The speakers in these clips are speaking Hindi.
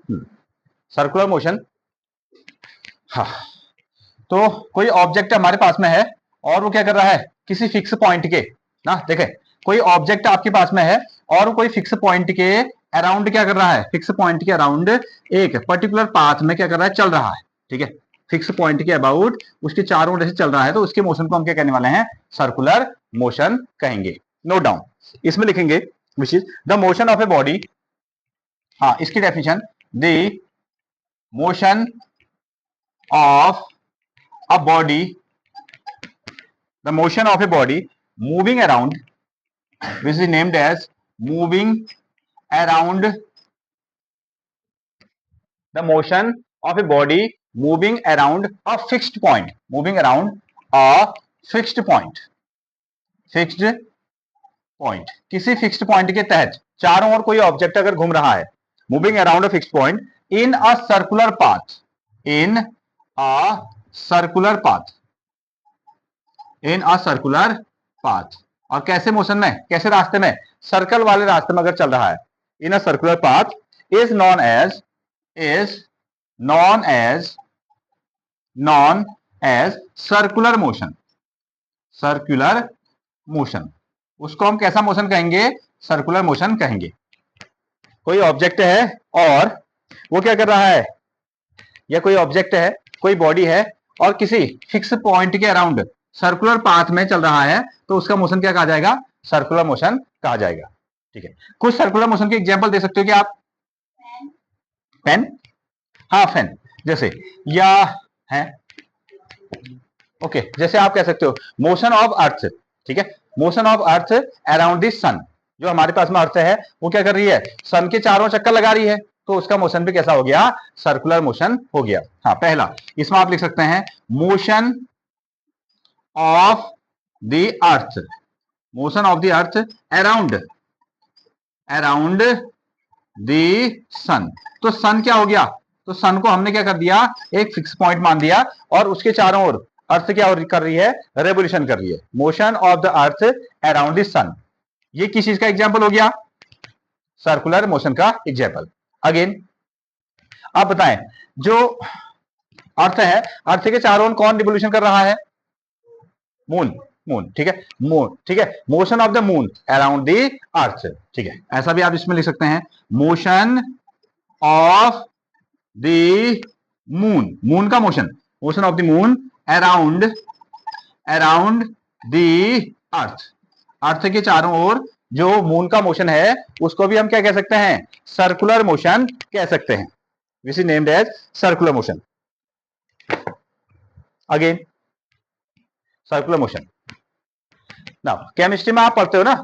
Circular motion. हाँ, तो कोई ऑब्जेक्ट हमारे पास में है और वो क्या कर रहा है, किसी फिक्स पॉइंट के ना, देखें कोई ऑब्जेक्ट आपके पास में है और कोई फिक्स पॉइंट के अराउंड क्या कर रहा है, फिक्स पॉइंट के अराउंड एक पर्टिकुलर पाथ में क्या कर रहा है, चल रहा है। ठीक है, फिक्स पॉइंट के अबाउट उसके चारों ओर से चल रहा है, तो उसके मोशन को हम क्या कहने वाले हैं, सर्कुलर मोशन कहेंगे। नोट डाउन, इसमें लिखेंगे which is the motion of a body. हाँ, इसकी definition, the motion of a body, the motion of a body moving around, which is named as moving around, the motion of a body moving around a fixed point, moving around a fixed point, fixed point, किसी फिक्स्ड पॉइंट के तहत चारों ओर कोई ऑब्जेक्ट अगर घूम रहा है, moving around a fixed point in a circular path, in a circular path, in a circular path, और कैसे मोशन में, कैसे रास्ते में, सर्कल वाले रास्ते में अगर चल रहा है, in a circular path is known as, is known as, known as circular motion, circular motion, उसको हम कैसा मोशन कहेंगे, सर्कुलर मोशन कहेंगे। कोई ऑब्जेक्ट है और वो क्या कर रहा है, या कोई ऑब्जेक्ट है, कोई बॉडी है और किसी फिक्स पॉइंट के अराउंड सर्कुलर पाथ में चल रहा है, तो उसका मोशन क्या कहा जाएगा, सर्कुलर मोशन कहा जाएगा। ठीक है, कुछ सर्कुलर मोशन के एग्जांपल दे सकते हो क्या आप? पेन, हाँ फैन जैसे, या है ओके, जैसे आप कह सकते हो मोशन ऑफ अर्थ। ठीक है, motion of earth around the sun, जो हमारे पास में अर्थ है वो क्या कर रही है, सन के चारों चक्कर लगा रही है, तो उसका मोशन भी कैसा हो गया, सर्कुलर मोशन हो गया। हाँ, पहला इसमें आप लिख सकते हैं motion of the earth, motion of the earth around, around the sun, तो सन क्या हो गया, तो सन को हमने क्या कर दिया, एक फिक्स पॉइंट मान दिया और उसके चारों ओर अर्थ क्या कर रही है, रेवोल्यूशन कर रही है। Motion of the earth around the sun, ये किस चीज का एग्जांपल हो गया, सर्कुलर मोशन का एग्जांपल। अगेन आप बताएं, जो अर्थ है, अर्थ के चारों ओर कौन रिवोल्यूशन कर रहा है, मून, मून। ठीक है, मून, ठीक है, motion of the moon around the earth. ठीक है, ऐसा भी आप इसमें लिख सकते हैं, motion of the moon, moon का motion, motion of the moon around, around the earth, earth के चारों ओर जो मून का मोशन है उसको भी हम क्या कह सकते हैं, सर्कुलर मोशन कह सकते हैं, which is named as circular motion. Again circular motion. Now chemistry में आप पढ़ते हो ना,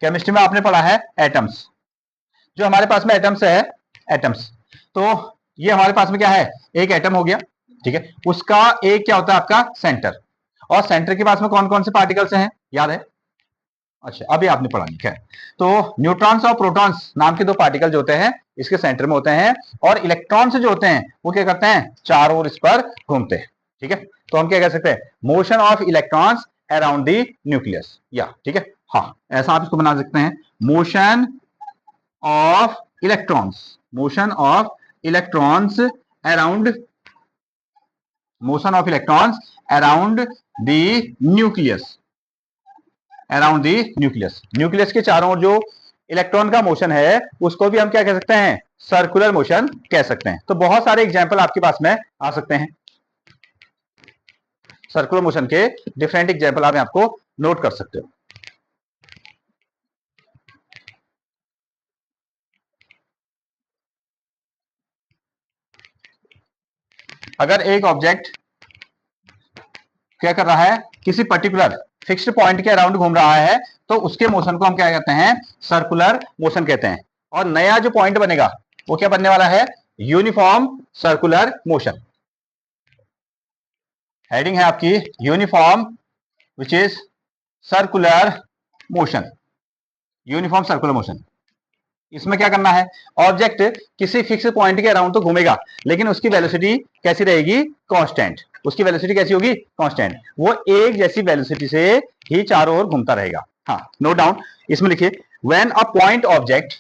केमिस्ट्री में आपने पढ़ा है एटम्स, जो हमारे पास में एटम्स है, एटम्स, तो ये हमारे पास में क्या है, एक एटम हो गया। ठीक है, उसका एक क्या होता है, आपका सेंटर, और सेंटर के पास में कौन कौन से पार्टिकल्स हैं, याद है? अच्छा, अभी आपने पढ़ा नहीं, खैर। तो न्यूट्रॉन्स और प्रोटॉन्स नाम के दो पार्टिकल जो होते हैं इसके सेंटर में होते हैं, और इलेक्ट्रॉन्स जो होते हैं वो क्या करते हैं, चारों ओर इस पर घूमते हैं। ठीक है, तो हम क्या कह सकते हैं, motion of electrons around the nucleus, या ठीक है, हाँ ऐसा आप इसको बना सकते हैं, motion of electrons, motion of electrons around, motion of electrons around the nucleus, around the nucleus, nucleus के चारों ओर जो इलेक्ट्रॉन का मोशन है उसको भी हम क्या कह सकते हैं, सर्कुलर मोशन कह सकते हैं। तो बहुत सारे एग्जांपल आपके पास में आ सकते हैं सर्कुलर मोशन के, डिफरेंट एग्जांपल आप आपको नोट कर सकते हो। अगर एक ऑब्जेक्ट क्या कर रहा है, किसी पर्टिकुलर फिक्स्ड पॉइंट के अराउंड घूम रहा है, तो उसके मोशन को हम क्या कहते हैं, सर्कुलर मोशन कहते हैं। और नया जो पॉइंट बनेगा वो क्या बनने वाला है, यूनिफॉर्म सर्कुलर मोशन। हेडिंग है आपकी uniform which is circular motion, uniform circular motion. इसमें क्या करना है, ऑब्जेक्ट किसी फिक्स पॉइंट के अराउंड तो घूमेगा, लेकिन उसकी वेलोसिटी कैसी रहेगी, कांस्टेंट, उसकी वेलोसिटी कैसी होगी, कांस्टेंट, वो एक जैसी वेलोसिटी से ही चारों ओर घूमता रहेगा। हाँ, नोट डाउन, इसमें लिखिए when a point object,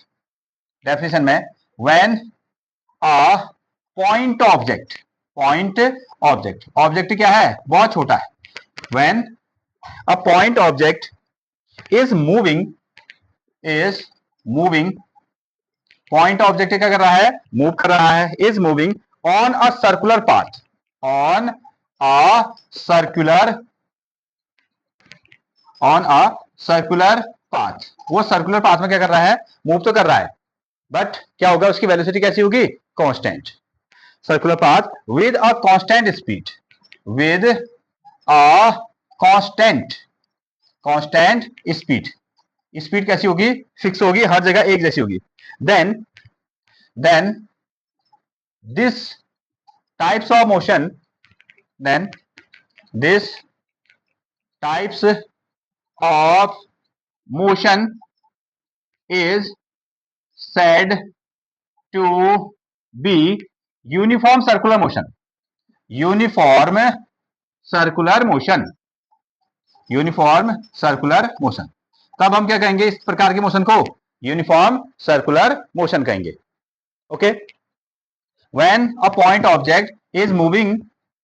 definition में, when a point object, point object, object क्या है, बहुत छोटा है. When a point object is moving, is moving, point object क्या कर रहा है, मूव कर रहा है, is moving on a circular path, on a circular, on a circular path. वो सर्कुलर पाथ में क्या कर रहा है, मूव तो कर रहा है, बट क्या होगा, उसकी वेलोसिटी कैसी होगी, constant. Circular path with a constant speed, with a constant, constant speed, speed कैसी होगी, फिक्स होगी, हर जगह एक जैसी होगी. Then this types of motion, then this types of motion is said to be uniform circular motion, uniform circular motion, uniform circular motion. तब हम क्या कहेंगे इस प्रकार के मोशन को, यूनिफॉर्म सर्कुलर मोशन कहेंगे. Okay. When a point object is moving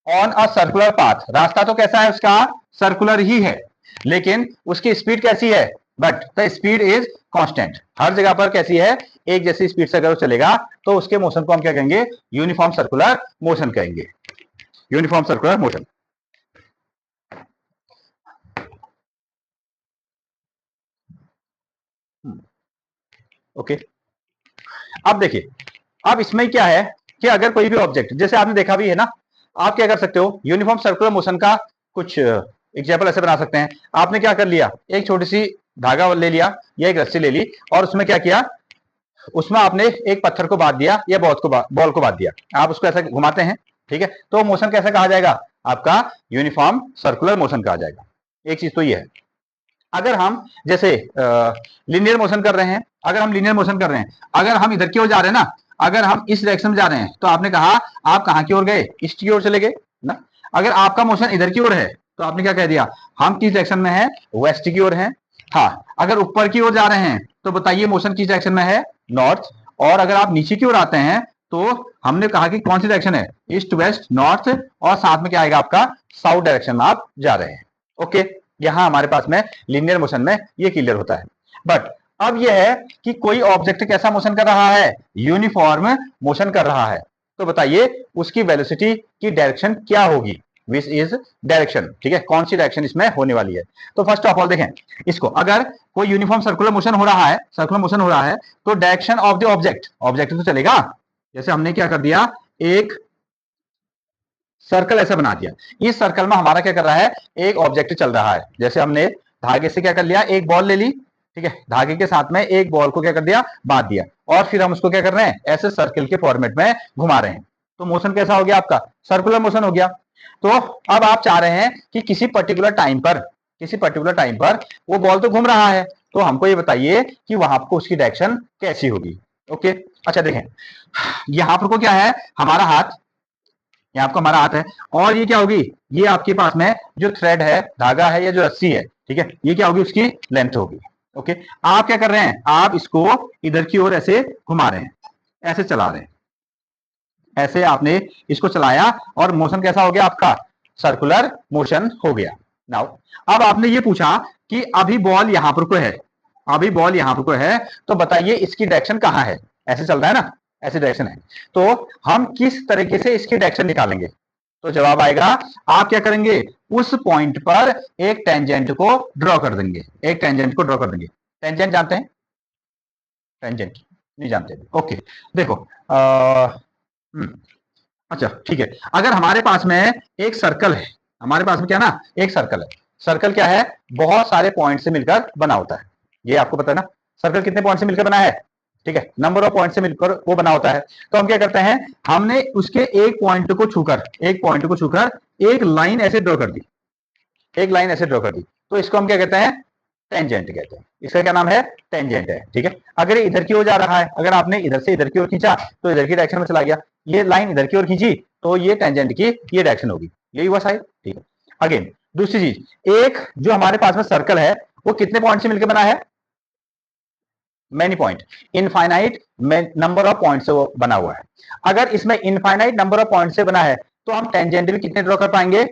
on a circular path, रास्ता तो कैसा है उसका, सर्कुलर ही है, लेकिन उसकी स्पीड कैसी है, but the speed is constant, हर जगह पर कैसी है, एक जैसी स्पीड से अगर वो चलेगा तो उसके मोशन को हम क्या कहेंगे, यूनिफॉर्म सर्कुलर मोशन कहेंगे, यूनिफॉर्म सर्कुलर मोशन. ओके. अब देखिए, अब इसमें क्या है कि अगर कोई भी ऑब्जेक्ट, जैसे आपने देखा भी है ना, आप क्या कर सकते हो, यूनिफॉर्म सर्कुलर मोशन का कुछ एग्जाम्पल ऐसे बना सकते हैं. आपने क्या कर लिया, एक छोटी सी धागा ले लिया या एक रस्सी ले ली और उसमें क्या किया, उसमें आपने एक पत्थर को बांध दिया या बॉल को बांध दिया, आप उसको ऐसा घुमाते हैं, ठीक है, तो मोशन कैसा कहा जाएगा, आपका यूनिफॉर्म सर्कुलर मोशन कहा जाएगा. एक चीज तो ये है. अगर हम जैसे लीनियर मोशन कर रहे हैं, अगर हम लीनियर मोशन कर रहे हैं, अगर हम इधर की ओर जा रहे हैं ना, अगर हम इस डायरेक्शन में जा रहे हैं, तो आपने कहा आप कहां की ओर गए, ईस्ट की ओर चले गए ना. अगर आपका मोशन इधर की ओर है तो आपने क्या कह दिया, हम किस डायरेक्शन में है, वेस्ट की ओर है. हाँ, अगर ऊपर की ओर जा रहे हैं तो बताइए मोशन किस डायरेक्शन में है, नॉर्थ. और अगर आप नीचे की ओर आते हैं तो हमने कहा कि कौन सी डायरेक्शन है, ईस्ट वेस्ट नॉर्थ, और साथ में क्या आएगा आपका, साउथ डायरेक्शन में आप जा रहे हैं. ओके. यहां हमारे पास में लीनियर मोशन में ये क्लियर होता है. बट अब यह है कि कोई ऑब्जेक्ट कैसा मोशन कर रहा है, यूनिफॉर्म मोशन कर रहा है, तो बताइए उसकी वेलोसिटी की डायरेक्शन क्या होगी, विच इज डायरेक्शन, ठीक है, कौन सी डायरेक्शन इसमें होने वाली है. तो फर्स्ट ऑफ ऑल देखें इसको, अगर कोई यूनिफॉर्म सर्कुलर मोशन हो रहा है, सर्कुलर मोशन हो रहा है, तो direction of the object, object तो चलेगा, जैसे हमने क्या कर दिया, एक सर्कल ऐसा बना दिया, इस सर्कल में हमारा क्या कर रहा है, एक ऑब्जेक्ट चल रहा है. जैसे हमने धागे से क्या कर लिया, एक बॉल ले ली, ठीक है, धागे के साथ में एक बॉल को क्या कर दिया, बांध दिया, और फिर हम उसको क्या कर रहे हैं, ऐसे सर्कल के फॉर्मेट में घुमा रहे हैं, तो मोशन कैसा हो गया आपका, सर्कुलर मोशन हो गया. तो अब आप चाह रहे हैं कि किसी पर्टिकुलर टाइम पर, किसी पर्टिकुलर टाइम पर वो बॉल तो घूम रहा है, तो हमको ये बताइए कि वहां पर उसकी डायरेक्शन कैसी होगी. ओके. अच्छा देखें, यहां पर को क्या है, हमारा हाथ, ये आपका हमारा हाथ है, और ये क्या होगी, ये आपके पास में जो थ्रेड है, धागा है या जो रस्सी है, ठीक है, ये क्या होगी, उसकी लेंथ होगी. ओके. आप क्या कर रहे हैं, आप इसको इधर की ओर ऐसे घुमा रहे हैं, ऐसे चला रहे हैं, ऐसे आपने इसको चलाया और मोशन कैसा हो गया आपका, सर्कुलर मोशन हो गया. नाउ अब आपने ये पूछा कि अभी बॉल यहां पर को है, अभी बॉल यहां पर को है, तो बताइए इसकी डायरेक्शन कहां है, ऐसे चल रहा है ना, ऐसी डायरेक्शन है, तो हम किस तरीके से इसकी डायरेक्शन निकालेंगे, तो जवाब आएगा, आप क्या करेंगे, उस पॉइंट पर एक टेंजेंट को ड्रॉ कर देंगे, एक टेंजेंट को ड्रॉ कर देंगे. टेंजेंट जानते हैं, टेंजेंट नहीं जानते, ओके. देखो अच्छा ठीक है, अगर हमारे पास में एक सर्कल है, हमारे पास में क्या ना, एक सर्कल है, सर्कल क्या है, बहुत सारे पॉइंट से मिलकर बना होता है, ये आपको पता है ना, सर्कल कितने पॉइंट से मिलकर बना है, ठीक है, नंबर ऑफ पॉइंट से मिलकर वो बना होता है. तो हम क्या करते हैं, हमने उसके एक पॉइंट को छूकर, एक पॉइंट को छूकर एक लाइन ऐसे ड्रॉ कर दी, एक लाइन ऐसे ड्रॉ कर दी, तो इसको हम क्या कहते हैं, टेंजेंट कहते हैं. इसका क्या नाम है, टेंजेंट है, ठीक है. अगर ये इधर की ओर जा रहा है, अगर आपने इधर से इधर की ओर खींचा तो इधर की डायरेक्शन में चला गया, ये लाइन इधर की ओर खींची तो ये टेंजेंट की ये डायरेक्शन होगी, यही हुआ साइड, ठीक है. अगेन दूसरी चीज, एक जो हमारे पास में सर्कल है वो कितने पॉइंट से मिलकर बना है, many point, infinite number of point से वो बना हुआ है। अगर इसमें इनफाइनाइट नंबर ऑफ पॉइंट से बना है तो हम टेंजेंट भी कितने ड्रॉ कर पाएंगे,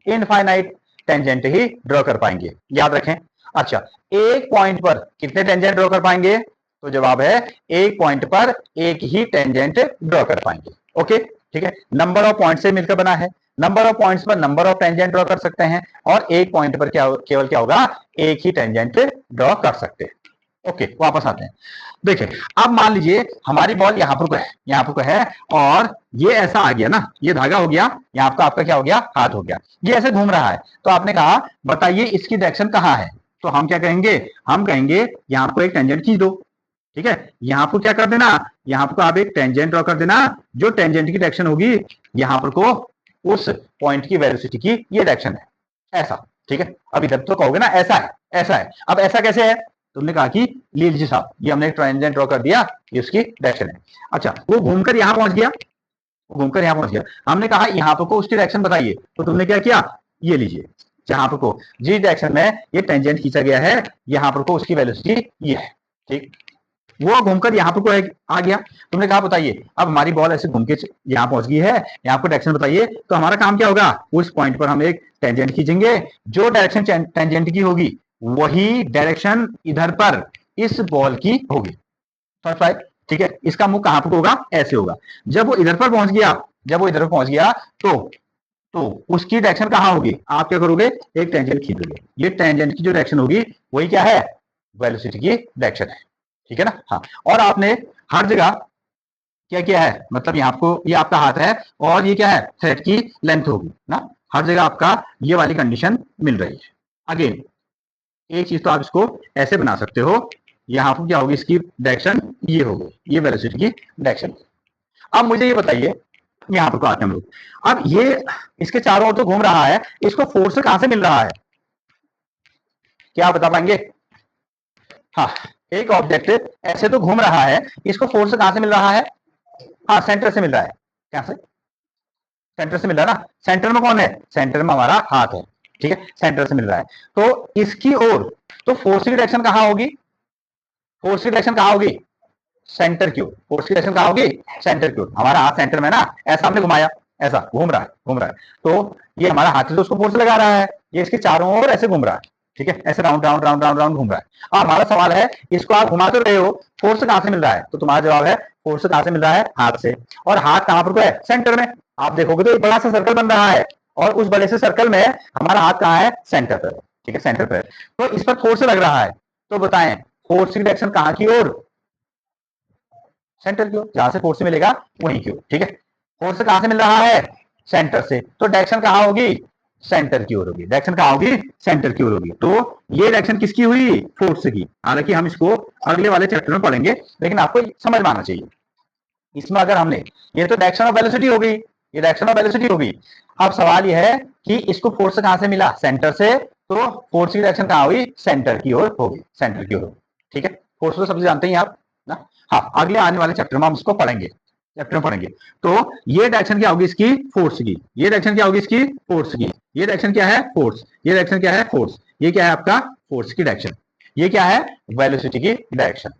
इनफाइनाइट टेंजेंट ही ड्रॉ कर पाएंगे, याद रखें। अच्छा, एक पॉइंट पर कितने टेंजेंट ड्रॉ कर पाएंगे, तो जवाब है एक पॉइंट पर एक ही टेंजेंट ड्रॉ कर पाएंगे। ओके, ठीक है, नंबर ऑफ पॉइंट से मिलकर बना है, नंबर ऑफ पॉइंट्स पर नंबर ऑफ टेंजेंट ड्रॉ कर सकते हैं, और एक पॉइंट पर क्या केवल क्या होगा, एक ही टेंजेंट ड्रॉ कर सकते हैं। ओके, वापस आते हैं। देखिए, अब मान लीजिए हमारी बॉल यहाँ पर है, यहाँ पर है, और ये ऐसा आ गया ना, ये धागा हो गया, यहाँ पर आपका क्या हो गया, हाथ हो गया, ये ऐसे घूम रहा है। तो आपने कहा बताइए इसकी डायरेक्शन कहाँ है, तो हम क्या कहेंगे, हम कहेंगे यहाँ पर एक टेंजेंट खींच दो। ठीक है, यहाँ पर क्या कर देना, यहाँ पर आप एक टेंजेंट ड्रॉ कर देना, जो टेंजेंट की डायरेक्शन होगी यहाँ पर को उस पॉइंट की वेलोसिटी की ये डायरेक्शन है, ऐसा। ठीक है, अब इधर तो कहोगे ना ऐसा है, ऐसा है। अब ऐसा कैसे है, तुमने कहा कि ले लीजिए साहब, ये हमने एक टेंजेंट ड्रॉ कर दिया, ये उसकी डायरेक्शन है। अच्छा, वो घूमकर यहां पहुंच गया, घूमकर यहां पहुंच गया, हमने कहा यहां पर को उसकी डायरेक्शन बताइए, तो तुमने क्या किया, ये लीजिए, जहां पर को जिस डायरेक्शन में ये टेंजेंट खींचा गया है, यहां पर को उसकी वेलोसिटी ये है। ठीक, वो घूमकर यहाँ पर कोई आ गया, तुमने कहा बताइए, अब हमारी बॉल ऐसे घूम के यहाँ पहुंच गई है, यहाँ पर डायरेक्शन बताइए, तो हमारा काम क्या होगा, उस पॉइंट पर हम एक टेंजेंट खींचेंगे, जो डायरेक्शन टेंजेंट की होगी वही डायरेक्शन इधर पर इस बॉल की होगी। ठीक है, इसका मुंह कहां पर होगा, ऐसे होगा। जब वो इधर पर पहुंच गया, जब वो इधर पर पहुंच गया तो उसकी डायरेक्शन कहां होगी, आप क्या करोगे, एक टेंजेंट खींचोगे, ये टेंजेंट की जो डायरेक्शन होगी वही क्या है, वेलोसिटी की डायरेक्शन है। ठीक है ना, हाँ। और आपने हर जगह क्या किया है, मतलब यहाँ आपको, ये आपका हाथ है और ये क्या है, थ्रेड की लेंथ होगी ना, हर जगह आपका ये वाली कंडीशन मिल रही है। अगेन एक चीज तो आप इसको ऐसे बना सकते हो, यहाँ पर क्या होगी, इसकी डायरेक्शन ये होगी, ये वेलोसिटी की डायरेक्शन। अब मुझे ये बताइए, यहाँ पर आते हैं हम लोग, अब ये इसके चारों ओर तो घूम रहा है, इसको फोर्स कहां से मिल रहा है, क्या आप बता पाएंगे। हाँ, एक ऑब्जेक्ट ऐसे तो घूम रहा है, इसको फोर्स कहां से मिल रहा है, हाँ सेंटर से मिल रहा है, क्या से, सेंटर से मिल रहा है ना, सेंटर में कौन है, सेंटर में हमारा हाथ है। ठीक है, सेंटर से मिल रहा है, तो इसकी ओर तो फोर्स की डायरेक्शन कहां होगी, फोर्स की डायरेक्शन कहां होगी, सेंटर की ओर, फोर्स की डायरेक्शन कहां होगी, सेंटर की ओर। हमारा हाथ सेंटर में ना, ऐसा हमने घुमाया, ऐसा घूम रहा है, घूम रहा है, तो ये हमारा हाथ से उसको फोर्स लगा रहा है, ये इसके चारों ओर ऐसे घूम रहा है। ठीक है, ऐसे round round round round round घूम रहा है। अब हमारा सवाल है, इसको आप घुमा तो रहे हो, फोर्स कहां से मिल रहा है, तो तुम्हारा जवाब है फोर्स कहां से मिल रहा है, हाथ से। और हाथ कहां पर है, सेंटर में। आप देखोगे तो एक बड़ा सा सर्कल बन रहा है, और उस बड़े से सर्कल में हमारा हाथ कहां है, सेंटर पर। ठीक है, सेंटर पर, तो इस पर फोर्स लग रहा है, तो बताएं फोर्स की डायरेक्शन कहां की ओर, सेंटर की ओर, जहां से फोर्स मिलेगा वहीं की ओर। ठीक है, फोर्स कहां से मिल रहा है, सेंटर से, तो डायरेक्शन कहां होगी, सेंटर की ओर होगी, डायरेक्शन कहां होगी, सेंटर की ओर होगी। तो ये डायरेक्शन किसकी हुई, फोर्स की। हालांकि हम इसको अगले वाले चैप्टर में पढ़ेंगे, लेकिन आपको समझ में आना चाहिए। इसमें अगर हमने, ये तो डायरेक्शन ऑफ वेलोसिटी हो गई, ये डायरेक्शन ऑफ वेलोसिटी हो गई। अब सवाल यह है कि इसको फोर्स कहां से मिला, सेंटर से, तो फोर्स की डायरेक्शन कहां हुई, सेंटर की ओर होगी, सेंटर की ओर। ठीक है, फोर्स तो सब जानते हैं आप ना, हाँ, अगले आने वाले चैप्टर में हम इसको पढ़ेंगे, चैप्टर में पढ़ेंगे। तो ये डायरेक्शन क्या होगी इसकी, फोर्स की, ये डायरेक्शन क्या होगी इसकी, फोर्स की, ये डायरेक्शन क्या है, फोर्स, ये डायरेक्शन क्या है, फोर्स, ये क्या है आपका, फोर्स की डायरेक्शन, ये क्या है, वेलोसिटी की डायरेक्शन।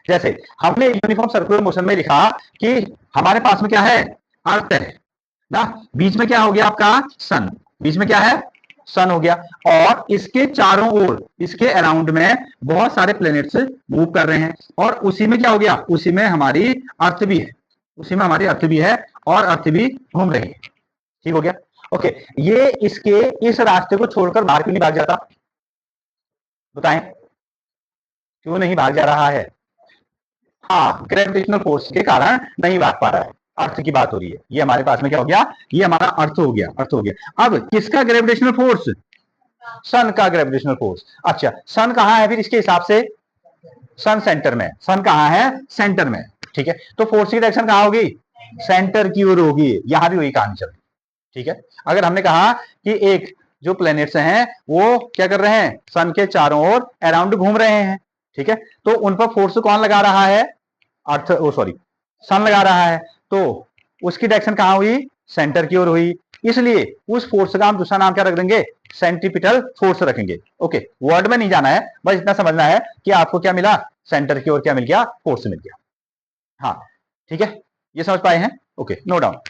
जैसे हमने यूनिफॉर्म सर्कुलर मोशन में लिखा कि हमारे पास में क्या है, अर्थ है ना, बीच में क्या हो गया आपका, सन, बीच में क्या है, सन हो गया, और इसके चारों ओर, इसके अराउंड में बहुत सारे प्लैनेट्स मूव कर रहे हैं, और उसी में क्या हो गया, उसी में हमारी अर्थ भी है, उसी में हमारी अर्थ भी है, और अर्थ भी घूम रही है। ठीक हो गया, ओके। ये इसके इस रास्ते को छोड़कर बाहर क्यों नहीं भाग जाता, बताएं क्यों नहीं भाग जा रहा है, हाँ, ग्रेविटेशनल फोर्स के कारण नहीं भाग पा रहा है। अर्थ की बात हो रही है, ये हमारे पास में क्या हो गया, ये हमारा अर्थ हो गया, अर्थ हो गया। अब किसका ग्रेविटेशनल फोर्स, सन का ग्रेविटेशनल फोर्स। अच्छा, सन कहां है फिर इसके हिसाब से, सन सेंटर में, सन कहां है, सेंटर में। ठीक है, तो फोर्स की डायरेक्शन कहां होगी, सेंटर की ओर होगी, यहां भी वही कहानी चल रही। ठीक है, अगर हमने कहा कि एक जो प्लैनेट्स हैं वो क्या कर रहे हैं, सन के चारों ओर अराउंड घूम रहे हैं, ठीक है, तो उन पर फोर्स कौन लगा रहा है, अर्थ, ओ सॉरी, सन लगा रहा है, तो उसकी डायरेक्शन कहां हुई, सेंटर की ओर हुई। इसलिए उस फोर्स का हम दूसरा नाम क्या रख देंगे, सेंट्रीपिटल फोर्स रखेंगे। ओके, वर्ड में नहीं जाना है, बस इतना समझना है कि आपको क्या मिला, सेंटर की ओर क्या मिल गया, फोर्स मिल गया। हाँ ठीक है, ये समझ पाए हैं? Okay, no doubt.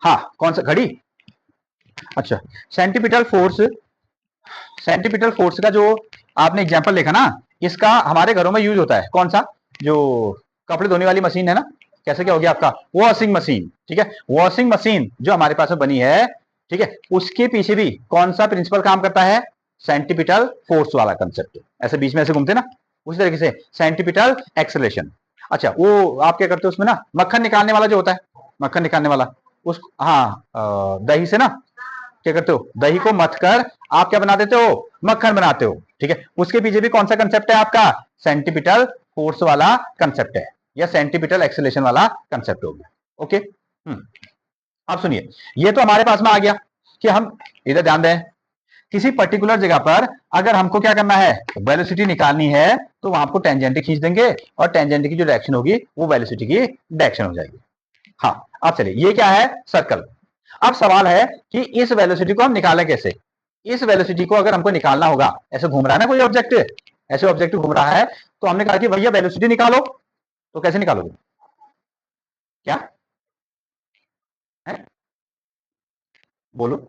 हाँ, कौन सा घड़ी? अच्छा, सेंट्रीपिटल फोर्स, सेंट्रीपिटल फोर्स का जो आपने एग्जांपल देखा ना, इसका हमारे घरों में यूज होता है। कौन सा? जो कपड़े धोने वाली मशीन है ना, कैसे क्या हो गया आपका, वॉशिंग मशीन। ठीक है, वॉशिंग मशीन जो हमारे पास बनी है, ठीक है, उसके पीछे भी कौन सा प्रिंसिपल काम करता है, सेंट्रीपिटल फोर्स वाला कंसेप्ट। ऐसे बीच में ऐसे घूमते ना, उसी तरीके से सेंट्रीपिटल एक्सेलरेशन। अच्छा, वो आप क्या करते हो उसमें ना, मक्खन निकालने वाला जो होता है, मक्खन निकालने वाला, उस हाँ दही से ना क्या करते हो, दही को मथ कर आप क्या बना देते हो, मक्खन बनाते हो। ठीक है, उसके पीछे भी कौन सा कंसेप्ट है आपका, सेंट्रीपिटल फोर्स वाला कंसेप्ट है, या सेंट्रीपिटल एक्सेलरेशन वाला कंसेप्ट हो गया। ओके, अब सुनिए, ये तो हमारे पास में आ गया कि हम इधर ध्यान दें, किसी पर्टिकुलर जगह पर अगर हमको क्या करना है, वेलोसिटी निकालनी है, तो वहां आपको टेंजेंट खींच देंगे और टेंजेंट की जो डायरेक्शन होगी वो वेलोसिटी की डायरेक्शन हो जाएगी। हाँ, अब चलिए, ये क्या है, सर्कल। अब सवाल है कि इस वेलोसिटी को हम निकालें कैसे। इस वेलोसिटी को अगर हमको निकालना होगा, ऐसे घूम रहा है ना कोई ऑब्जेक्ट, ऐसे ऑब्जेक्ट घूम रहा है, तो हमने कहा कि भैया वेलोसिटी निकालो, तो कैसे निकालोगे, क्या है, बोलो।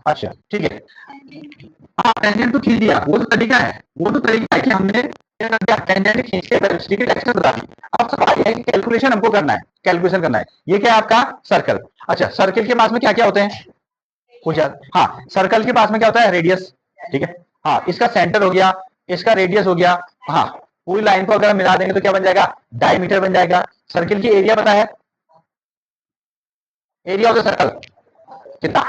अच्छा ठीक है, हाँ टेंजेंट तो खींच दिया, वो तो तरीका है, वो तो तरीका है कि हमने क्या कर दिया, टेंजेंट खींच के वेलोसिटी की डायरेक्शन बता दी। अब सवाल है कि कैलकुलेशन हमको करना है, कैलकुलेशन करना है। ये क्या है आपका सर्कल। अच्छा, सर्कल के पास में क्या क्या होते हैं, कुछ याद, हाँ सर्कल के पास में क्या होता है, रेडियस। ठीक है, हाँ इसका सेंटर हो गया, इसका रेडियस हो गया। हाँ, पूरी लाइन को अगर हम मिला देंगे तो क्या बन जाएगा, डायमीटर बन जाएगा। सर्कल की एरिया पता है, एरिया ऑफ द सर्कल कितना,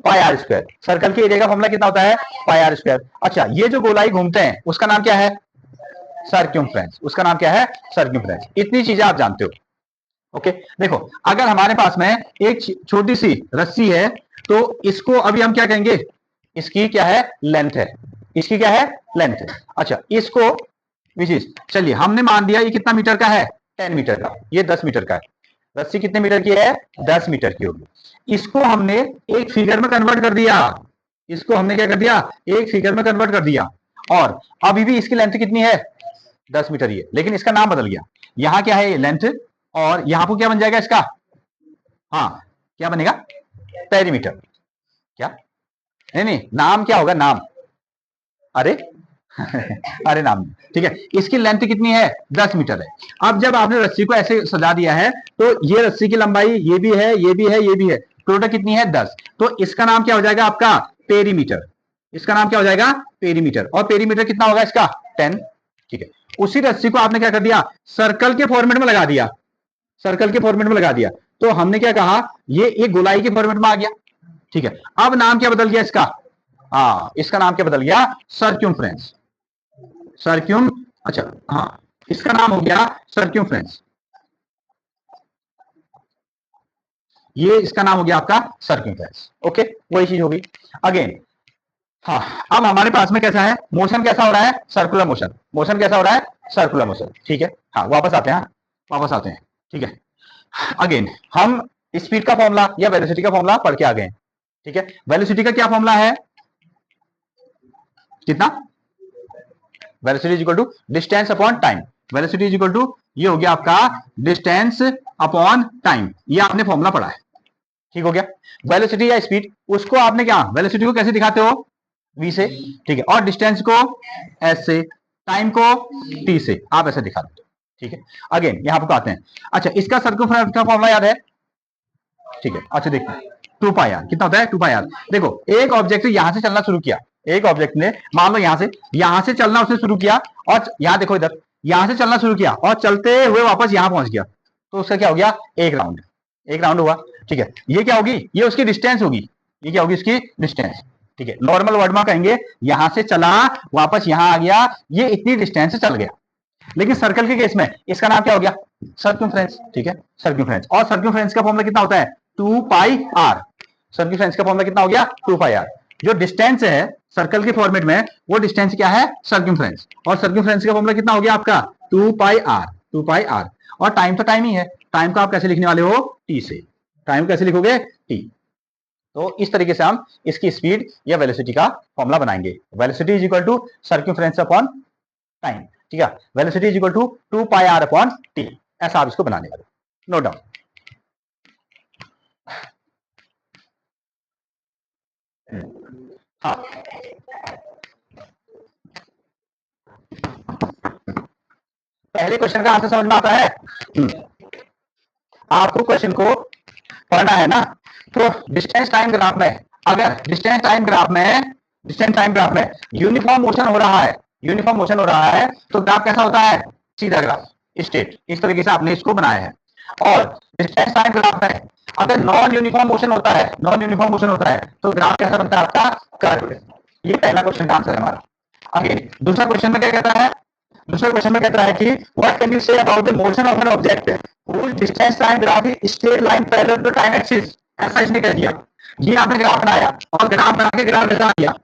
पाई आर स्क्वायर। सर्कल के एरिया का फॉर्मूला कितना होता है, पाई आर स्क्वायर। अच्छा, ये जो गोलाई घूमते हैं उसका नाम क्या है, सर्क्यूमफ्रेंस। उसका नाम क्या है, सर्क्यूमफ्रेंस। इतनी चीजें आप जानते हो। ओके, देखो अगर हमारे पास में एक छोटी सी रस्सी है, तो इसको अभी हम क्या कहेंगे, इसकी क्या है, लेंथ है, इसकी क्या है, लेंथ है। अच्छा, इसको विशेष, चलिए हमने मान दिया ये कितना मीटर का है, 10 मीटर का, ये 10 मीटर का है। रस्सी कितने मीटर की है, 10 मीटर की होगी। इसको हमने एक फिगर में कन्वर्ट कर दिया, इसको हमने क्या कर दिया, एक फिगर में कन्वर्ट कर दिया, और अभी भी इसकी लेंथ कितनी है, 10 मीटर ही है, लेकिन इसका नाम बदल गया। यहां क्या है, लेंथ, और यहां पर क्या बन जाएगा इसका, हाँ क्या बनेगा, पेरीमीटर। क्या, नहीं नहीं, नाम क्या होगा, नाम, अरे अरे नाम, ठीक है। इसकी लेंथ कितनी है, 10 मीटर है। अब जब आपने रस्सी को ऐसे सजा दिया है, तो ये रस्सी की लंबाई ये भी है, ये भी है, ये भी है, टोटल कितनी है, 10। तो इसका नाम क्या हो जाएगा आपका, पेरीमीटर। इसका नाम क्या हो जाएगा, पेरीमीटर। और पेरीमीटर कितना होगा इसका, 10। ठीक है, उसी रस्सी को आपने क्या कर दिया, सर्कल के फॉर्मेट में लगा दिया, सर्कल के फॉर्मेट में लगा दिया, तो हमने क्या कहा, ये एक गोलाई के फॉर्मेट में आ गया। ठीक है, अब नाम क्या बदल गया इसका, हाँ इसका नाम क्या बदल गया, सर्क्यूमफ्रेंस। सर्क्यूम, अच्छा हाँ, इसका नाम हो गया सर्क्यूमफ्रेंस, ये इसका नाम हो गया आपका सर्क्यूमफ्रेंस। ओके, वही चीज होगी अगेन। हाँ, अब हमारे पास में कैसा है, मोशन कैसा हो रहा है, सर्कुलर मोशन। मोशन कैसा हो रहा है, सर्कुलर मोशन। ठीक है, हाँ वापस आते हैं, वापस आते हैं। ठीक है, अगेन हम स्पीड का फॉर्मूला या वेलोसिटी का फॉर्मूला पढ़ के आ गए। ठीक है, वेलोसिटी का क्या फॉर्मूला है, कितना, velocity is equal to distance upon time. Velocity is equal to, ये हो गया आपका डिस्टेंस अपॉन टाइम, ये आपने फॉर्मूला पढ़ा है। ठीक हो गया, वेलोसिटी या स्पीड, उसको आपने क्या, वेलोसिटी को कैसे दिखाते हो, v से। ठीक है, और डिस्टेंस को s से, टाइम को t से, आप ऐसे दिखा देते हो। ठीक है, अगेन यहां पर आते हैं। अच्छा, इसका सर्कमफ्रेंस का फॉर्मूला याद है, ठीक है। अच्छा देखिए, 2 पाई आर कितना होता है, 2 पाई आर। देखो एक ऑब्जेक्ट यहां से चलना शुरू किया, एक ऑब्जेक्ट ने मान लो यहां से चलना उसने शुरू किया, और यहां देखो इधर, यहां से चलना शुरू किया और चलते हुए वापस यहां पहुंच गया, तो उसका क्या हो गया, एक राउंड, एक राउंड हुआ। ठीक है, ये क्या होगी, ये उसकी डिस्टेंस होगी, ये क्या होगी, इसकी डिस्टेंस। ठीक है, नॉर्मल वर्ड में कहेंगे, यहां से चला वापस यहां आ गया, ये इतनी डिस्टेंस से चल गया। लेकिन सर्कल के केस में इसका नाम क्या हो गया, सर्कमफ्रेंस। ठीक है, सर्कमफ्रेंस, और सर्कमफ्रेंस का फॉर्मूला कितना होता है, 2 पाई आर। सर्कमफ्रेंस का फॉर्मूला कितना हो गया, 2 पाई आर। जो डिस्टेंस है सर्कल के फॉर्मेट में, वो डिस्टेंस क्या है, सर्कमफ्रेंस। और सर्कमफ्रेंस का फॉर्मूला कितना हो गया आपका, 2 पाई आर, और टाइम तो टाइम ही है, टाइम को आप कैसे लिखने वाले हो, टी से, टाइम कैसे लिखोगे, टी। तो इस तरीके से हम इसकी स्पीड या वेलोसिटी का फॉर्मूला बनाएंगे। Velocity is equal to circumference upon time, ठीक है, velocity is equal to 2 pi r upon t, ऐसा आप इसको बनाने वाले, नोट डाउन। हाँ, पहले क्वेश्चन का आंसर समझ में आता है, आपको क्वेश्चन को पढ़ना है ना। तो डिस्टेंस टाइम ग्राफ में, अगर डिस्टेंस टाइम ग्राफ में यूनिफॉर्म मोशन हो रहा है, यूनिफॉर्म मोशन हो रहा है, तो ग्राफ कैसा होता है, सीधा ग्राफ, स्ट्रेट, इस तरीके से आपने इसको बनाया है। और डिस्टेंस टाइम ग्राफ में अगर नॉन यूनिफॉर्म मोशन होता है, नॉन यूनिफॉर्म मोशन होता है, तो ग्राफ कैसा बनता है आपका, कर्व। ये पहला क्वेश्चन का आंसर है हमारा। आगे दूसरा क्वेश्चन में क्या कहता है, दूसरे क्वेश्चन में कहता है कि what can you say about the motion of an object whose distance time graph is straight line parallel to time axis, ऐसा इसने कह दिया। ये आपने ग्राफ बनाया और ग्राफ बना के ग्राफ ऐसा आ गया,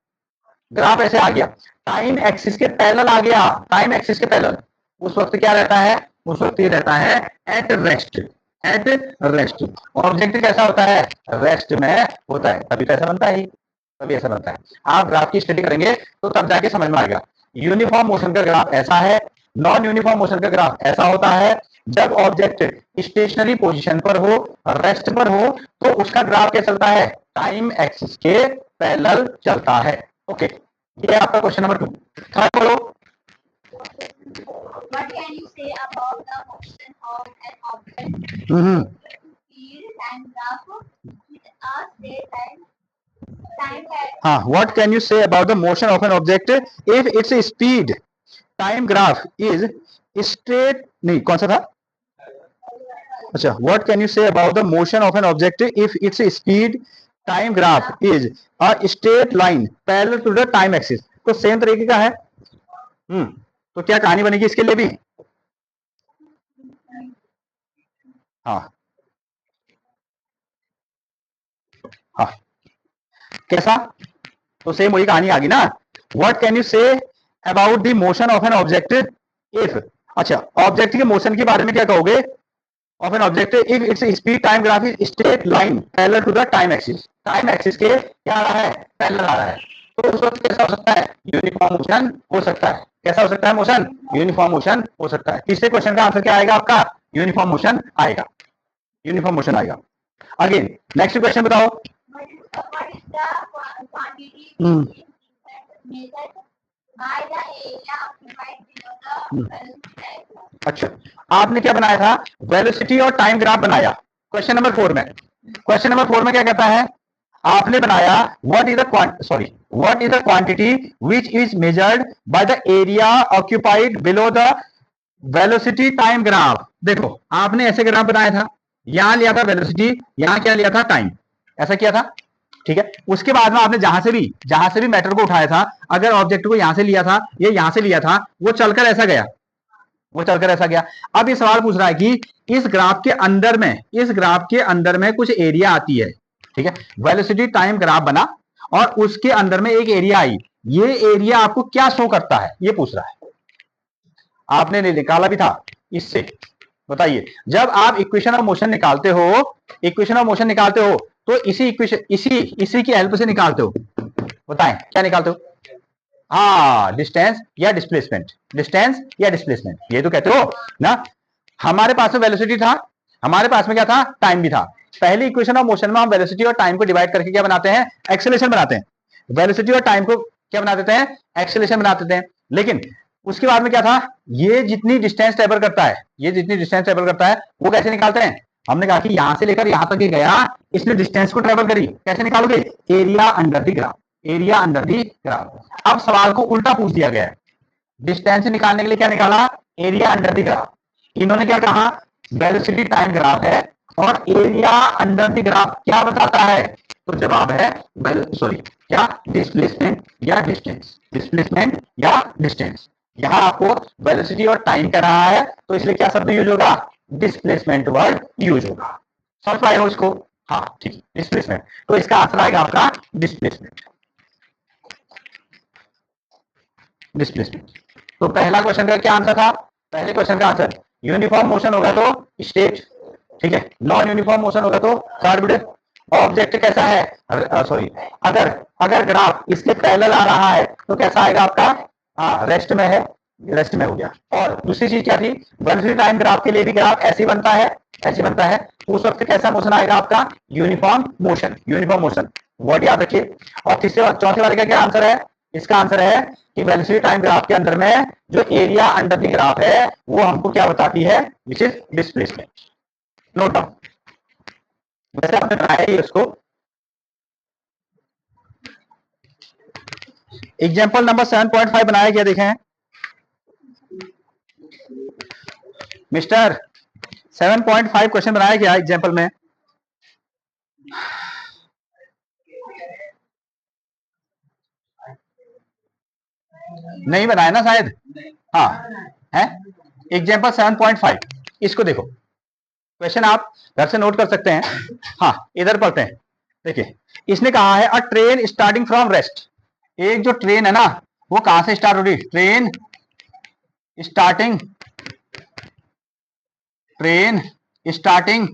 ग्राफ ऐसे आ गया, टाइम एक्सिस के पैरेलल आ गया, टाइम एक्सिस के पैरेलल, उस वक्त क्या रहता है, उस वक्त ये रहता है at rest, at rest. Object कैसा होता है, रेस्ट में होता है, तभी तो ऐसा बनता है, तभी ऐसा बनता है। आप ग्राफ की स्टडी करेंगे तो तब जाके समझ में आएगा। यूनिफॉर्म मोशन का ग्राफ ऐसा है, नॉन यूनिफॉर्म मोशन का ग्राफ ऐसा होता है। जब ऑब्जेक्ट स्टेशनरी पोजीशन पर हो, रेस्ट पर हो, तो उसका ग्राफ क्या चलता है, टाइम एक्सिस के पैरेलल चलता है। ओके, ये आपका क्वेश्चन नंबर 2। थर्ड बोलो। What can you say about the motion of an object? Speed and graph with a straight line. हाँ, what can you say about the motion of an object if its speed time graph is straight, नहीं कौन सा था, अच्छा, what can you say about the motion of an object if its speed time graph is a straight line parallel to the time axis, तो सेम तरीके का है। तो क्या कहानी बनेगी इसके लिए भी, हाँ हाँ, कैसा, तो सेम वही कहानी आ गई ना। What can you say about the motion of an object if, अच्छा ऑब्जेक्ट के मोशन के बारे में क्या कहोगे, of an object if its speed time graph is straight line parallel to the time axis, time axis के क्या आ रहा है, पैरेलल आ रहा है, तो उस वक्त कैसा हो सकता है, यूनिफॉर्म मोशन हो सकता है। कैसा हो सकता है मोशन, यूनिफॉर्म मोशन हो सकता है। तीसरे क्वेश्चन का आंसर क्या आएगा आपका, यूनिफॉर्म मोशन आएगा, यूनिफॉर्म मोशन आएगा। अगेन नेक्स्ट क्वेश्चन बताओ। अच्छा, आपने क्या बनाया था, वेलोसिटी और टाइम ग्राफ बनाया क्वेश्चन नंबर 4 में। क्वेश्चन नंबर 4 में क्या कहता है, आपने बनाया what is the quantity which is measured by the area occupied below the velocity time graph. देखो आपने ऐसे ग्राफ बनाया था, यहां लिया था वेलोसिटी, यहां क्या लिया था, टाइम, ऐसा किया था, ठीक है। उसके बाद में आपने जहां से भी मैटर को उठाया था, अगर ऑब्जेक्ट को यहां से लिया था, ये यहां से लिया था, वो चलकर ऐसा गया, वो चलकर ऐसा गया। अब ये सवाल पूछ रहा है कि इस ग्राफ के अंदर में, इस ग्राफ के अंदर में कुछ एरिया आती है, ठीक है, वेलोसिटी टाइम ग्राफ बना और उसके अंदर में एक एरिया आई, ये एरिया आपको क्या शो करता है, ये पूछ रहा है। आपने निकाला भी था इससे, बताइए, जब आप इक्वेशन ऑफ मोशन निकालते हो, इक्वेशन ऑफ मोशन निकालते हो, तो इसी इक्वेशन, इसी की हेल्प से निकालते हो, बताएं क्या निकालते हो, हाँ डिस्टेंस या डिस्प्लेसमेंट, डिस्टेंस या डिस्प्लेसमेंट, ये तो कहते हो ना। हमारे पास में वेलोसिटी था, हमारे पास में क्या था, टाइम भी था। पहली इक्वेशन ऑफ मोशन में हम वेलोसिटी और टाइम को डिवाइड करके क्या बनाते हैं, एक्सेलरेशन बनाते हैं। वेलोसिटी और टाइम को क्या बना देते हैं, एक्सेलरेशन बना देते हैं। लेकिन उसके बाद में क्या था, ये जितनी डिस्टेंस ट्रेवल करता है, ये जितनी डिस्टेंस ट्रेवल करता है, वो कैसे निकालते हैं, हमने कहा कि यहां से लेकर यहां तक गया, इसने डिस्टेंस को ट्रेवल करी, कैसे निकालोगे, area under the graph, area under the graph. अब सवाल को उल्टा पूछ दिया गया है, डिस्टेंस निकालने के लिए क्या निकाला, एरिया अंडर द ग्राफ। इन्होंने क्या कहा, वेलोसिटी टाइम ग्राफ है और एरिया अंडर द ग्राफ क्या बताता है, तो जवाब है सॉरी क्या, डिस्प्लेसमेंट या डिस्टेंस, डिस्प्लेसमेंट या डिस्टेंस। यहां आपको वेलोसिटी और टाइम कर रहा है, तो इसलिए क्या शब्द यूज होगा, डिस्प्लेसमेंट वर्ड यूज होगा। समझ पाए हो इसको, हाँ ठीक, डिस्प्लेसमेंट, तो इसका आंसर आएगा आपका डिस्प्लेसमेंट, डिस्प्लेसमेंट। तो पहला क्वेश्चन का क्या आंसर था, पहले क्वेश्चन का आंसर यूनिफॉर्म मोशन होगा तो स्टेट, ठीक है, नॉन यूनिफॉर्म मोशन होगा तो कर्व्ड। ऑब्जेक्ट कैसा है, सॉरी, अगर अगर ग्राफ इसके पैरेलल आ रहा है तो कैसा आएगा आपका, रेस्ट में है, रेस्ट में हो गया। और दूसरी चीज क्या थी, वेलोसिटी टाइम ग्राफ के लिए भी ग्राफ ऐसे बनता है, ऐसे बनता है, तो उस वक्त कैसा मोशन आएगा आपका, uniform motion, uniform motion, word याद रखिए। और तीसरे चौथे वाले का क्या आंसर है, इसका आंसर है कि वेलोसिटी टाइम ग्राफ के अंदर में जो एरिया अंडर द ग्राफ है वो हमको क्या बताती है, which is displacement. Note down, वैसे आपने बनाया ही उसको। एग्जाम्पल नंबर 7.5 बनाया गया, देखें मिस्टर, 7.5 क्वेश्चन बनाया गया एग्जाम्पल में। नहीं बनाया ना शायद, हाँ है। एग्जाम्पल 7.5, इसको देखो, क्वेश्चन आप घर से नोट कर सकते हैं। हाँ इधर पढ़ते हैं, देखिए इसने कहा है अ ट्रेन स्टार्टिंग फ्रॉम रेस्ट। एक जो ट्रेन है ना वो कहां से स्टार्ट हो रही, train starting, train starting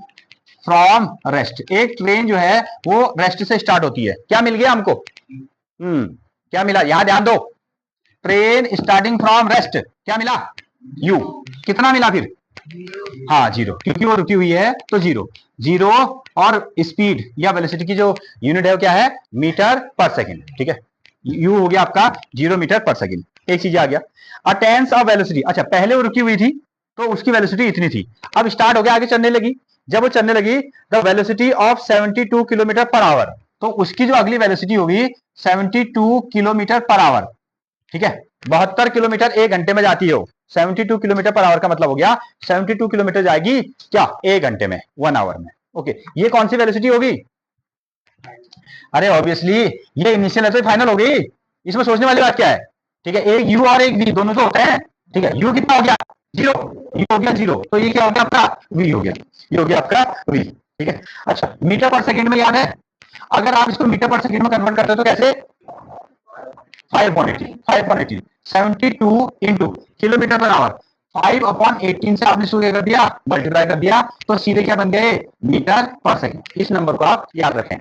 from rest. एक ट्रेन जो है वो रेस्ट से स्टार्ट होती है। क्या मिल गया हमको, क्या मिला, यहां ध्यान दो, ट्रेन स्टार्टिंग फ्रॉम रेस्ट, क्या मिला, यू। कितना मिला फिर, हाँ जीरो, क्योंकि वो रुकी हुई है तो जीरो। जीरो और स्पीड या वेलोसिटी की जो यूनिट है वो क्या है, मीटर पर सेकंड, ठीक है। यू हो गया आपका 0 मीटर पर सेकंड। एक चीज आ गया, अ टेंस ऑफ वेलोसिटी, अच्छा पहले वो रुकी हुई थी तो उसकी वेलोसिटी इतनी थी, अब स्टार्ट हो गया, आगे चलने लगी। जब वो चलने लगी the velocity of 72 kilometre per hour, तो उसकी जो अगली वेलोसिटी होगी 72 किलोमीटर पर आवर, ठीक है। 72 किलोमीटर एक घंटे में जाती है, 72 किलोमीटर पर आवर का मतलब हो गया 72 किलोमीटर जाएगी क्या, एक घंटे में, 1 आवर में। ओके, ये कौन सी वेलोसिटी होगी, अरे ऑब्वियसली ये इनिशियल है तो फाइनल होगी, इसमें सोचने वाली बात क्या है, ठीक है। एक यू और एक वी दोनों तो होते हैं, ठीक है। यू कितना हो गया, जीरो, यू हो गया जीरो, तो ये क्या हो गया आपका, वी हो गया, ये हो गया आपका वी, ठीक है। अच्छा मीटर पर सेकंड में याद है, अगर आप इसको मीटर पर सेकंड में कन्वर्ट करते हो तो कैसे, 5.80, 5.80, 72 इंटू किलोमीटर पर आवर, 5/18 से आपने इसको क्या कर दिया, मल्टीप्लाई कर दिया, तो सीधे क्या बन गए, मीटर पर सेकंड। इस नंबर को आप याद रखें।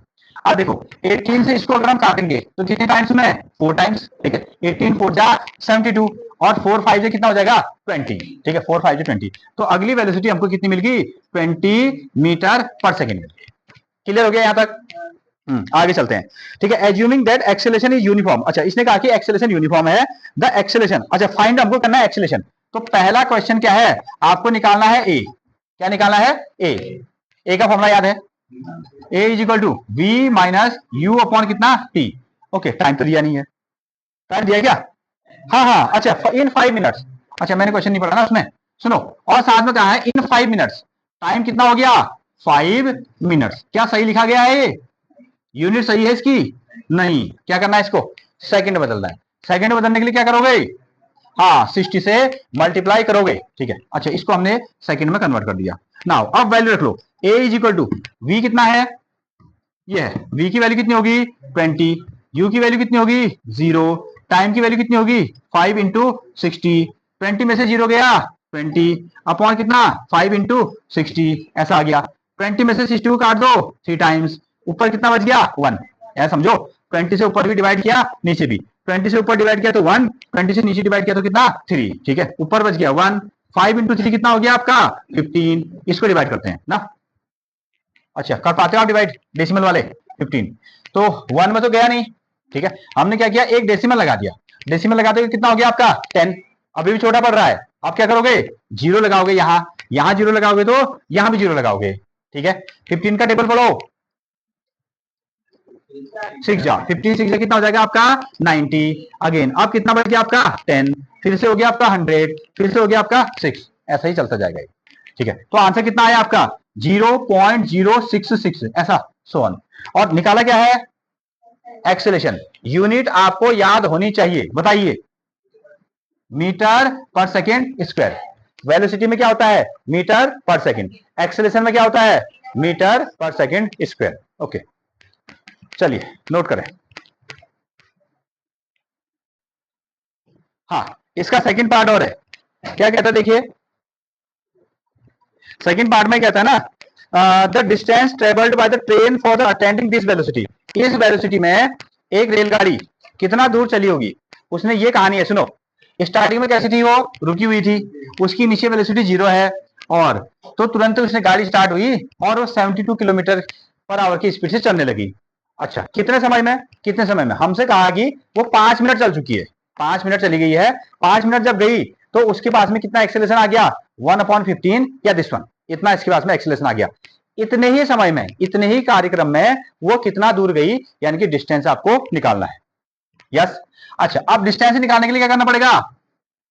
अब देखो 18 से इसको अगर हम काटेंगे तो कितने टाइम्स में, 4 टाइम्स, ठीक है। 18 4 जा 72 और 4 5 से कितना हो जाएगा 20, ठीक है। 4 5 से 20, तो अगली वेलोसिटी हमको कितनी मिल गई, 20 मीटर पर सेकंड। क्लियर हो गया यहां तक, आगे चलते हैं, ठीक है। Assuming that acceleration is uniform, अच्छा इसने कहा कि एक्सेलेरेशन यूनिफॉर्म है, द एक्सेलेरेशन, अच्छा फाइंड हमको करना है एक्सेलेरेशन। तो पहला क्वेश्चन क्या है, आपको निकालना है ए, क्या निकालना है, ए का फॉर्मूला याद है, A is equal to V minus U upon कितना टी। ओके टाइम तो दिया नहीं है, टाइम दिया क्या, हाँ हाँ, अच्छा इन 5 मिनट्स, अच्छा मैंने क्वेश्चन नहीं पढ़ा ना उसमें, सुनो, और साथ में कहा है इन 5 मिनट्स, टाइम कितना हो गया 5 मिनट्स, क्या सही लिखा गया है, यूनिट सही है इसकी, नहीं, क्या करना है इसको, सेकंड बदलना है। सेकंड बदलने के लिए क्या करोगे, हाँ 60 से मल्टीप्लाई करोगे, ठीक है। अच्छा इसको हमने सेकंड में कन्वर्ट कर दिया। नाउ अब वैल्यू रख लो, ए इज इक्वल टू वी कितना है, ये है, वी की वैल्यू कितनी होगी 20, यू की वैल्यू कितनी होगी 0, टाइम की वैल्यू कितनी होगी 5 इंटू 60, 20 में से 0 गया 20 अपॉन कितना 5 इंटू 60, ऐसा आ गया। 20 में से 60 को काट दो 3 टाइम्स, ऊपर कितना बच गया 1, ऐसा समझो। 20 से ऊपर भी डिवाइड किया नीचे भी, 20 से ऊपर डिवाइड किया तो 1, 20 से नीचे डिवाइड किया तो कितना 3, ठीक है। ऊपर बच गया 1, 5 इंटू 3 कितना हो गया आपका 15, इसको डिवाइड करते हैं ना। अच्छा कर पाते हो आप डिवाइड डेसिमल वाले 15, तो 1 में तो गया नहीं, ठीक है। हमने क्या किया, एक डेसिमल लगा दिया, डेसिमल लगाते हुए कितना हो गया आपका 10, अभी भी छोटा पड़ रहा है। आप क्या करोगे, जीरो लगाओगे, यहां यहां जीरो लगाओगे तो यहां भी जीरो लगाओगे, ठीक है। 15 का टेबल पढ़ो, 6 जा 15, 6 कितना हो जाएगा आपका 90, अगेन अब कितना बढ़ गया आपका 10, फिर से हो गया आपका 100, फिर से हो गया आपका 6, ऐसा ही चलता जाएगा, ठीक है। तो आंसर कितना आया आपका 0.066, ऐसा सो ऑन। और निकाला क्या है, एक्सेलेरेशन, यूनिट आपको याद होनी चाहिए, बताइए, मीटर पर सेकेंड स्क्वायर। वेलोसिटी में क्या होता है, मीटर पर सेकेंड, एक्सेलेरेशन में क्या होता है, मीटर पर सेकेंड स्क्वायर। ओके चलिए नोट करें, हाँ इसका सेकंड पार्ट और है, क्या कहता है देखिए, सेकंड पार्ट में कहता है ना, the distance travelled by the train for the attending this velocity, इस वेलोसिटी में एक रेलगाड़ी कितना दूर चली होगी, उसने ये कहानी है सुनो। स्टार्टिंग में कैसी थी, वो रुकी हुई थी, उसकी इनिशियल वेलोसिटी 0 है, और तो तुरंत उसने गाड़ी स्टार्ट हुई और वो 72 किलोमीटर पर आवर की स्पीड से चलने लगी। अच्छा, कितने समय में, कितने समय में, हमसे कहा कि वो 5 मिनट चल चुकी है, 5 मिनट चली गई है। 5 मिनट जब गई तो उसके पास में कितना एक्सेलरेशन आ गया, 1/15 या दिस वन, इतना इसके पास में एक्सेलरेशन आ गया। इतने ही समय में, इतने ही कार्यक्रम में वो कितना दूर गई, यानी कि डिस्टेंस आपको निकालना है। यस। अच्छा, अब डिस्टेंस निकालने के लिए क्या करना पड़ेगा,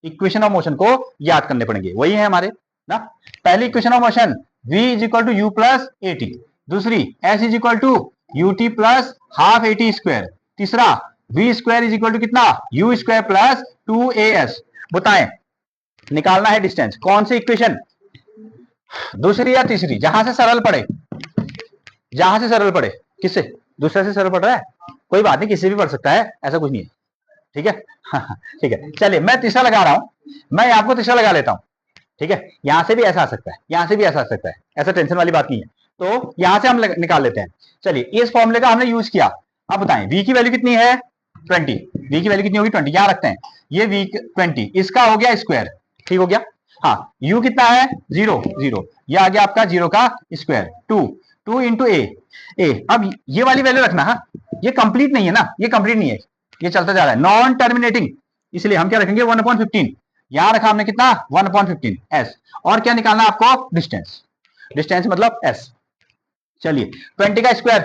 इक्वेशन ऑफ मोशन को याद करने पड़ेंगे, वही है हमारे ना। पहली equation of motion v is equal to u plus a t, दूसरी s is equal to u t plus half a t square, तीसरा v square is equal to कितना, यू स्क्वायर प्लस 2as। बताएं, निकालना है डिस्टेंस, कौन सी इक्वेशन, दूसरी या तीसरी, जहां से सरल पड़े, जहां से सरल पड़े, किससे, दूसरे से सरल पड़ रहा है, कोई बात नहीं, किसी भी पढ़ सकता है, ऐसा कुछ नहीं है, ठीक है। ठीक है, चलिए मैं तीसरा लगा रहा हूं, मैं आपको तीसरा लगा लेता हूं, ठीक है। यहां से भी ऐसा आ सकता है, यहां से भी ऐसा आ सकता है, ऐसा टेंशन वाली बात नहीं है, तो यहां से हम निकाल लेते हैं। चलिए, इस फॉर्मूले का हमने यूज किया। अब बताएं v की वैल्यू कितनी है, 20, v की वैल्यू कितनी होगी 20, यहां रखते हैं, ये v 20, इसका हो गया स्क्वायर, ठीक हो गया। हाँ, u कितना है, 0 0, ये आ गया आपका 0 का स्क्वायर, 2 इंटू ए। अब ये वाली वैल्यू रखना, हाँ, ये कंप्लीट नहीं है ना, ये कंप्लीट नहीं है, ये चलता जा रहा है, नॉन टर्मिनेटिंग, इसलिए हम क्या रखेंगे 1/15, यहां रखा हमने कितना 1/15 एस, और क्या निकालना है आपको, डिस्टेंस, डिस्टेंस मतलब एस। चलिए, 20 का स्क्वायर,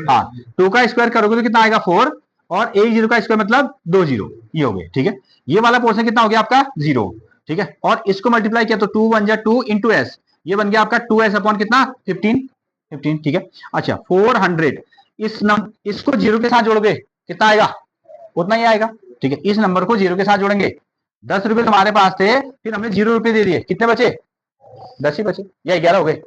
हाँ, 2 का स्क्वायर करोगे तो कितना आएगा 4, और एक 0 का स्क्वायर मतलब 2 0, ये हो गए, ठीक है। ये वाला पोर्शन कितना हो गया आपका 0, ठीक है, और इसको मल्टीप्लाई किया तो 2 1 जा 2 इंटू एस, ये बन गया आपका 2s अपॉन कितना 15, 15, ठीक है। अच्छा, 400, इसको 0 के साथ जोड़ोगे कितना आएगा, उतना ही आएगा, ठीक है। इस नंबर को 0 के साथ जोड़ेंगे, 10 रुपए तुम्हारे पास थे, फिर हमने 0 रुपए दे दिए, कितने बचे, 10 ही बचे, या 11 हो गए,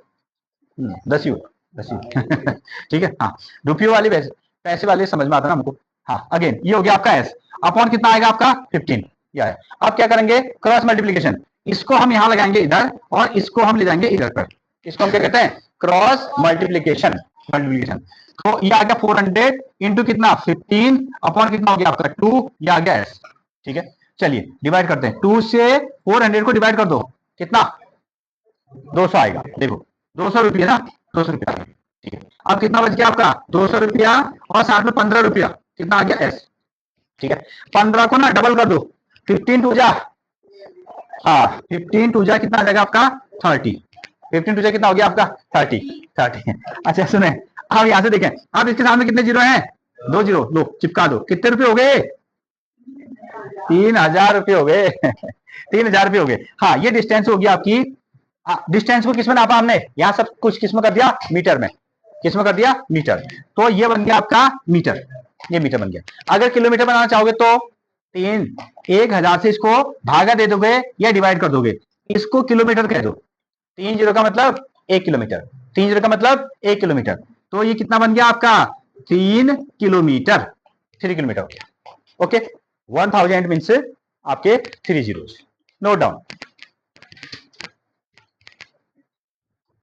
10 ही हो, 10 ही। ठीक है, हाँ, रुपये वाली पैसे, पैसे वाले समझ में आता ना हमको। हाँ, अगेन ये हो गया आपका एस, अपॉन कितना आएगा आपका 15, यह है। अब क्या करेंगे, क्रॉस मल्टीप्लीकेशन, इसको हम यहां लगाएंगे इधर, और इसको हम ले जाएंगे इधर पर, इसको हम क्या कहते हैं, क्रॉस मल्टीप्लीकेशन, मल्टीप्लीकेशन। तो ये आ गया 400 इंटू कितना 15 अपॉन कितना हो गया आपका 2, ये आ गया एस, ठीक है। चलिए डिवाइड करते हैं, 2 से 400 को डिवाइड कर दो, कितना 200 आएगा, देखो 200 रुपया ना, 200 रुपया, ठीक है। अब कितना बच गया आपका 200 रुपया, और साथ में 15 रुपया, कितना आ गया एस, ठीक है। 15 को ना डबल कर दो, 15 टू जा, हाँ 15 टू जा कितना आ जाएगा आपका 30, 15 टू जा कितना हो गया आपका 30। अच्छा सुने, अब यहां से देखें, अब इसके सामने कितने जीरो हैं, 2 जीरो, लो चिपका दो, कितने रुपए हो गए, 3000 रुपये हो गए। 3000 रुपये हो गए। हाँ, ये डिस्टेंस होगी आपकी। डिस्टेंस को किसमें नापा हमने, यहाँ सब कुछ किसमें कर दिया, मीटर में, किसमें कर दिया, मीटर, तो ये बन गया आपका मीटर, ये मीटर बन गया। अगर किलोमीटर बनाना चाहोगे तो 1000 से इसको भागा दे दोगे या डिवाइड कर दोगे, इसको किलोमीटर कह दो, 3 जीरो का मतलब 1 किलोमीटर, 3 जीरो का मतलब 1 किलोमीटर, तो ये कितना बन गया आपका 3 किलोमीटर, 3 किलोमीटर हो गया। ओके, 1000 मीन्स आपके 3 जीरो, नोट डाउन।